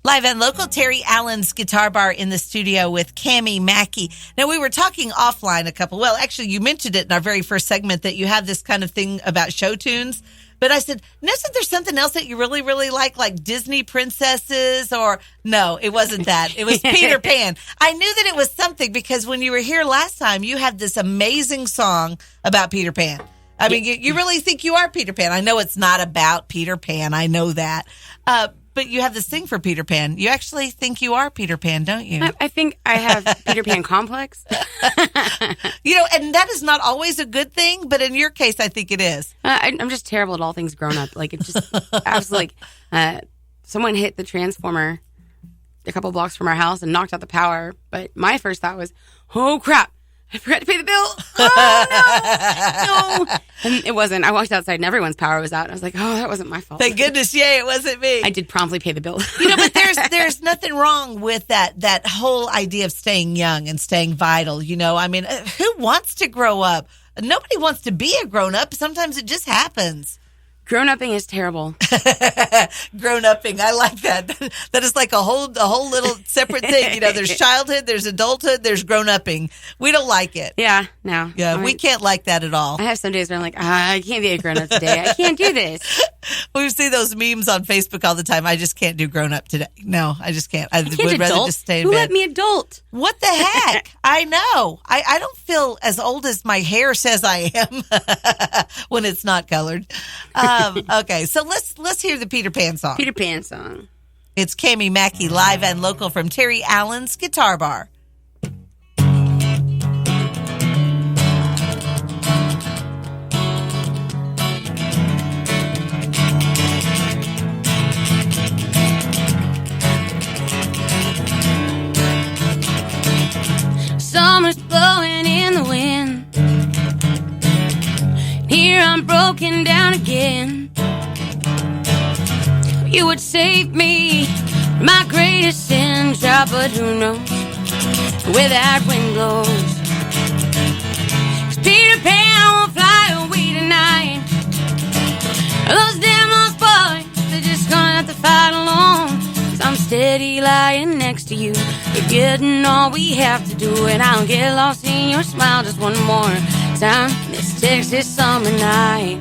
Live and local, Terry Allen's Guitar Bar in the studio with CamiMaki. Now, we were talking offline actually, you mentioned it in our very first segment that you have this kind of thing about show tunes. But I said, isn't there something else that you really, really like Disney princesses? Or no, it wasn't that. It was Peter Pan. I knew that it was something because when you were here last time, you had this amazing song about Peter Pan. I mean, you really think you are Peter Pan. I know it's not about Peter Pan. I know that. But you have this thing for Peter Pan. You actually think you are Peter Pan, don't you? I think I have Peter Pan complex. And that is not always a good thing, but in your case, I think it is. I'm just terrible at all things grown up. Like, it's just absolutely someone hit the transformer a couple blocks from our house and knocked out the power. But my first thought was, oh, crap. I forgot to pay the bill. Oh, no. And it wasn't. I walked outside and everyone's power was out. I was like, oh, that wasn't my fault. Thank goodness. Yay, it wasn't me. I did promptly pay the bill. But there's nothing wrong with that whole idea of staying young and staying vital. I mean, who wants to grow up? Nobody wants to be a grown up. Sometimes it just happens. Grown-upping is terrible. Grown-upping. I like that. That is like a whole little separate thing. There's childhood, there's adulthood, there's grown-upping. We don't like it. Yeah, no. Yeah, we can't like that at all. I have some days where I'm like, I can't be a grown-up today. I can't do this. We see those memes on Facebook all the time. I just can't do grown-up today. No, I just can't. I would adult? rather just stay in Who bed. let me adult? What the heck? I know. I don't feel as old as my hair says I am when it's not colored. Okay, so let's hear the Peter Pan song. Peter Pan song. It's CamiMaki live and local from Terry Allen's Guitar Bar. Summer's blowing in the wind. Here I'm broken down again. You would save me from my greatest sin, child, but who knows where that wind blows. 'Cause Peter Pan won't fly away tonight. Those damn lost boys, they're just gonna have to fight alone. 'Cause I'm steady lying next to you, forgetting all we have to do. And I'll get lost in your smile just one more time this Texas summer night.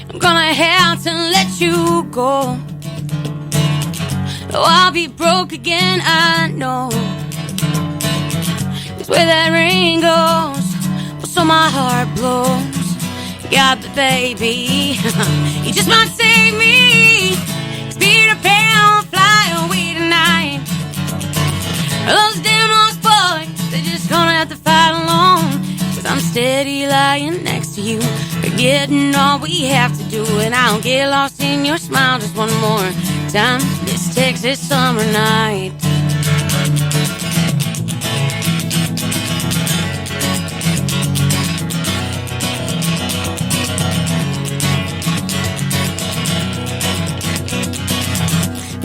I'm gonna have to let you go. Oh, I'll be broke again, I know. 'Cause where that rain goes, well, so my heart blows. God, but baby, you just might save me. 'Cause Peter Pan won't fly away tonight. Those damn lost boys, they're just gonna have to fight alone. 'Cause I'm steady lying next to you, forgetting all we have to do. And I'll get lost in your smile just one more time this Texas summer night.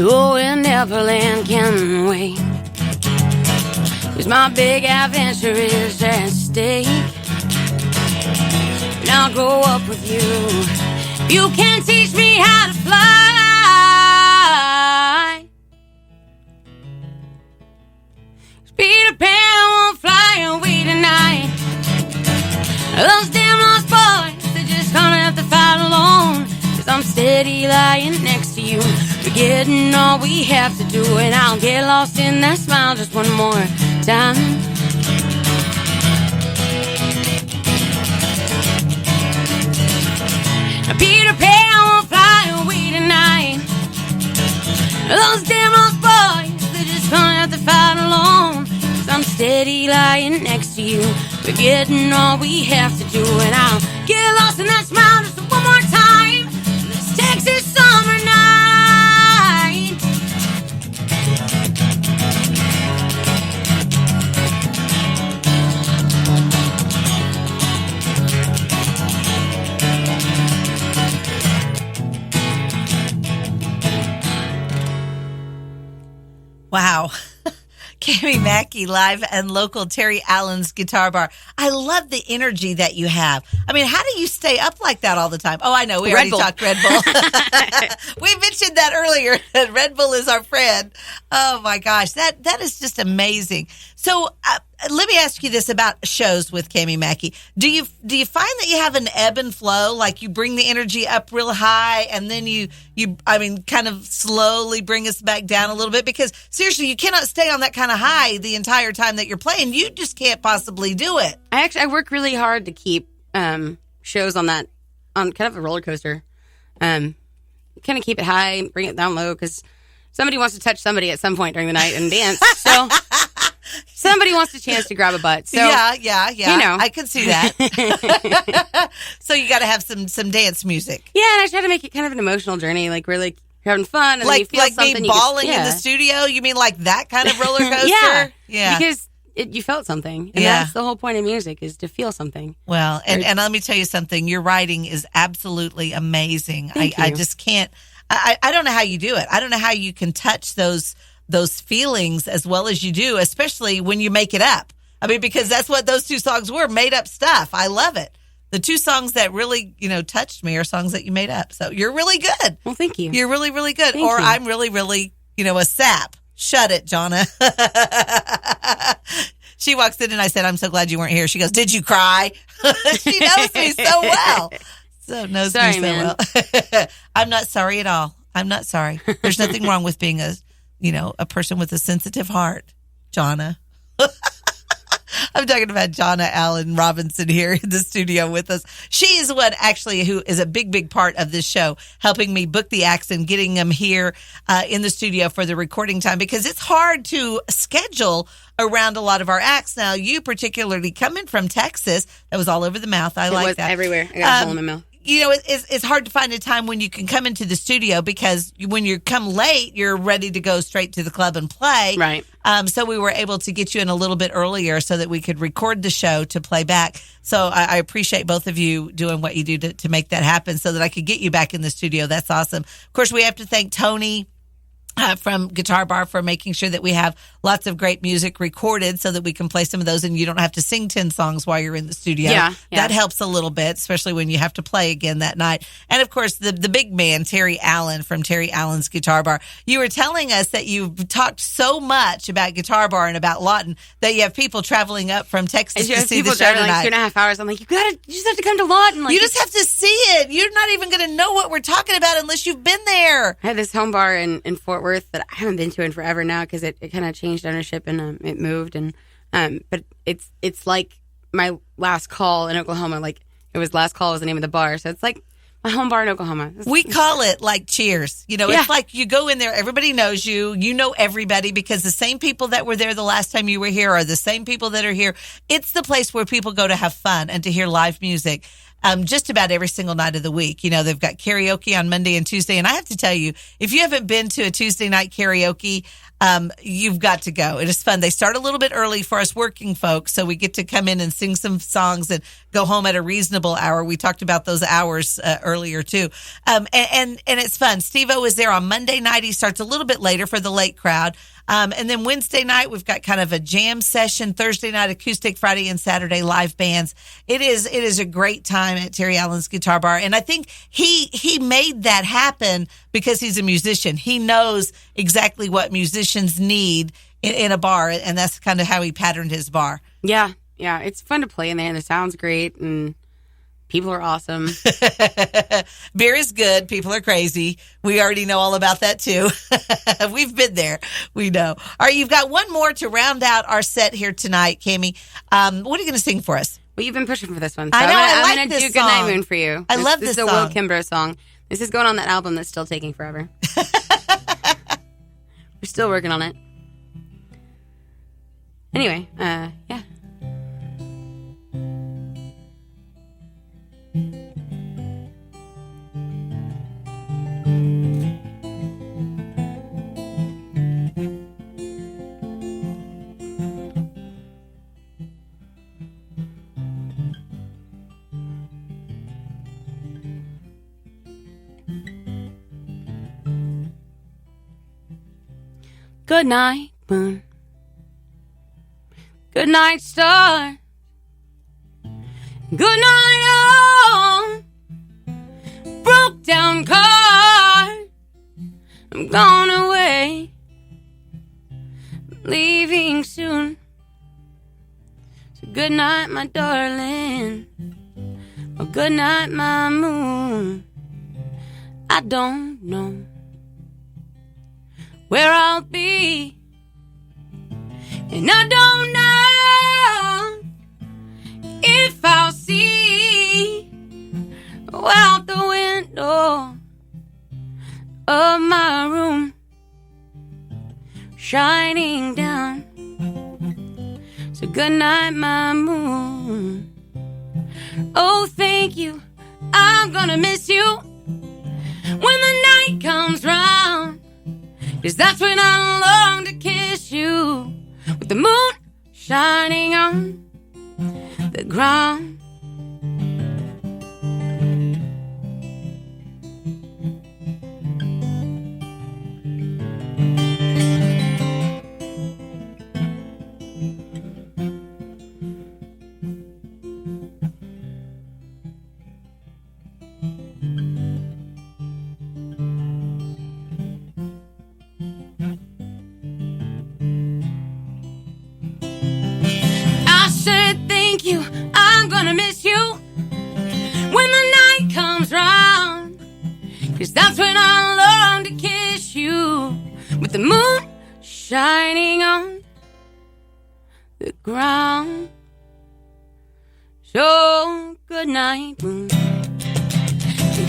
Oh, and Neverland can wait, 'cause my big adventure is at stake. And I'll grow up with you. You can teach me how to fly. 'Cause Peter Pan won't fly away tonight. Those damn lost boys, they're just gonna have to fight alone. 'Cause I'm steady lying next to you, forgetting all we have to do. And I'll get lost in that smile just one more time. Peter Pan won't fly away tonight. Those damn lost boys, they're just gonna have to fight alone. 'Cause I'm steady lying next to you, forgetting all we have to do. And I'll get lost in that smile just one more time this Texas summer night. Wow. CamiMaki live and local Terry Allen's Guitar Bar. I love the energy that you have. I mean, how do you stay up like that all the time? Oh, I know. We already talked Red Bull. We mentioned that earlier. Red Bull is our friend. Oh my gosh, that is just amazing. So let me ask you this about shows with CamiMaki. Do you find that you have an ebb and flow? Like you bring the energy up real high and then you kind of slowly bring us back down a little bit? Because seriously, you cannot stay on that kind of high the entire time that you're playing. You just can't possibly do it. I work really hard to keep shows on kind of a roller coaster. Kind of keep it high, bring it down low, because somebody wants to touch somebody at some point during the night and dance. So somebody wants a chance to grab a butt. So yeah. You know. I could see that. So you got to have some dance music. Yeah, and I try to make it kind of an emotional journey. Like we're having fun, and then you feel something. Me bawling in the studio. You mean like that kind of roller coaster? Yeah. Because you felt something, and that's the whole point of music, is to feel something. Well, and let me tell you something. Your writing is absolutely amazing. I just can't. I don't know how you do it. I don't know how you can touch those feelings as well as you do, especially when you make it up. I mean, because that's what those two songs were, made up stuff. I love it. The two songs that really, touched me are songs that you made up. So you're really good. Well, thank you. You're really, really good. Thank you. I'm really, really, a sap. Shut it, Jonna. She walks in and I said, "I'm so glad you weren't here." She goes, "Did you cry?" She knows me so well. Knows me so well. I'm not sorry at all. I'm not sorry. There's nothing wrong with being a person with a sensitive heart, Jonna. I'm talking about Jonna Allen Robinson here in the studio with us. She is one actually who is a big, big part of this show, helping me book the acts and getting them here in the studio for the recording time, because it's hard to schedule around a lot of our acts. Now, you particularly coming from Texas, that was all over the mouth. I like that. Everywhere. I got a hole in my mouth. It's hard to find a time when you can come into the studio, because when you come late, you're ready to go straight to the club and play. Right. So we were able to get you in a little bit earlier so that we could record the show to play back. So I appreciate both of you doing what you do to make that happen so that I could get you back in the studio. That's awesome. Of course, we have to thank Tony from Guitar Bar for making sure that we have lots of great music recorded so that we can play some of those and you don't have to sing 10 songs while you're in the studio. Yeah. That helps a little bit, especially when you have to play again that night. And of course, the big man, Terry Allen from Terry Allen's Guitar Bar. You were telling us that you've talked so much about Guitar Bar and about Lawton that you have people traveling up from Texas to see the show tonight. 2.5 hours. I'm like, you just have to come to Lawton. Like, you just have to see it. You're not even going to know what we're talking about unless you've been there. I have this home bar in Fort Worth that I haven't been to in forever now, because it kind of changed ownership and it moved, and but it's like my last call in Oklahoma. Like, it was Last Call was the name of the bar, so it's like my home bar in Oklahoma. We call it like Cheers. It's like you go in there, everybody knows you. You know everybody, because the same people that were there the last time you were here are the same people that are here. It's the place where people go to have fun and to hear live music. Just about every single night of the week. They've got karaoke on Monday and Tuesday. And I have to tell you, if you haven't been to a Tuesday night karaoke, you've got to go. It is fun. They start a little bit early for us working folks, so we get to come in and sing some songs and go home at a reasonable hour. We talked about those hours earlier too. And it's fun. Steve-O is there on Monday night. He starts a little bit later for the late crowd. And then Wednesday night, we've got kind of a jam session. Thursday night, acoustic. Friday and Saturday, live bands. It is a great time at Terry Allen's Guitar Bar. And I think he made that happen because he's a musician. He knows exactly what musicians need in a bar. And that's kind of how he patterned his bar. Yeah. Yeah. It's fun to play in there, and the sound's great, and people are awesome. Beer is good. People are crazy. We already know all about that too. We've been there. We know. All right, you've got one more to round out our set here tonight, Cami. What are you going to sing for us? Well, you've been pushing for this one. So I know. I'm like going to this do song. Goodnight Moon for you. I love this song. song. This is a Will Kimbrough song. This is going on that album that's still taking forever. We're still working on it. Anyway, yeah. Good night, moon. Good night, star. Good night, all. Broke down car. I'm gone away. I'm leaving soon. So good night, my darling. Oh, good night, my moon. I don't know where I'll be, and I don't know if I'll see out the window of my room, shining down. So good night, my moon. Oh, thank you. I'm gonna miss you when the night comes round, 'cause that's when I long to kiss you, with the moon shining on the ground. You, I'm gonna miss you when the night comes round, 'cause that's when I long to kiss you, with the moon shining on the ground. So good night, moon.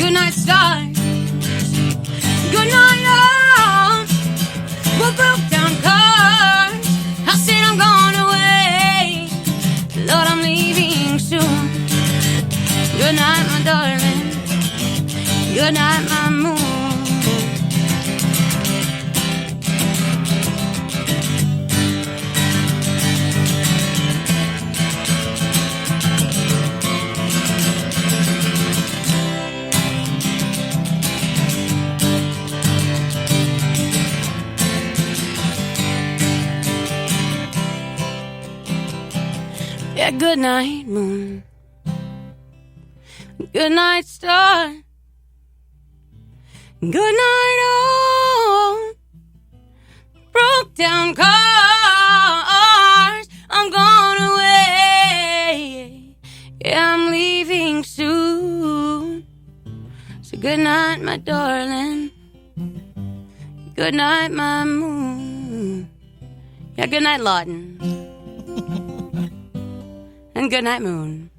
Good night, star. Good night, all. We broke down cars. I said I'm going away. Lord, I'm leaving soon. Good night, my darling. Good night, my moon. Yeah, good night, moon. Good night, star. Good night, all. Broke down cars. I'm gone away. Yeah, I'm leaving soon. So good night, my darling. Good night, my moon. Yeah, good night, Lawton. And good night, moon.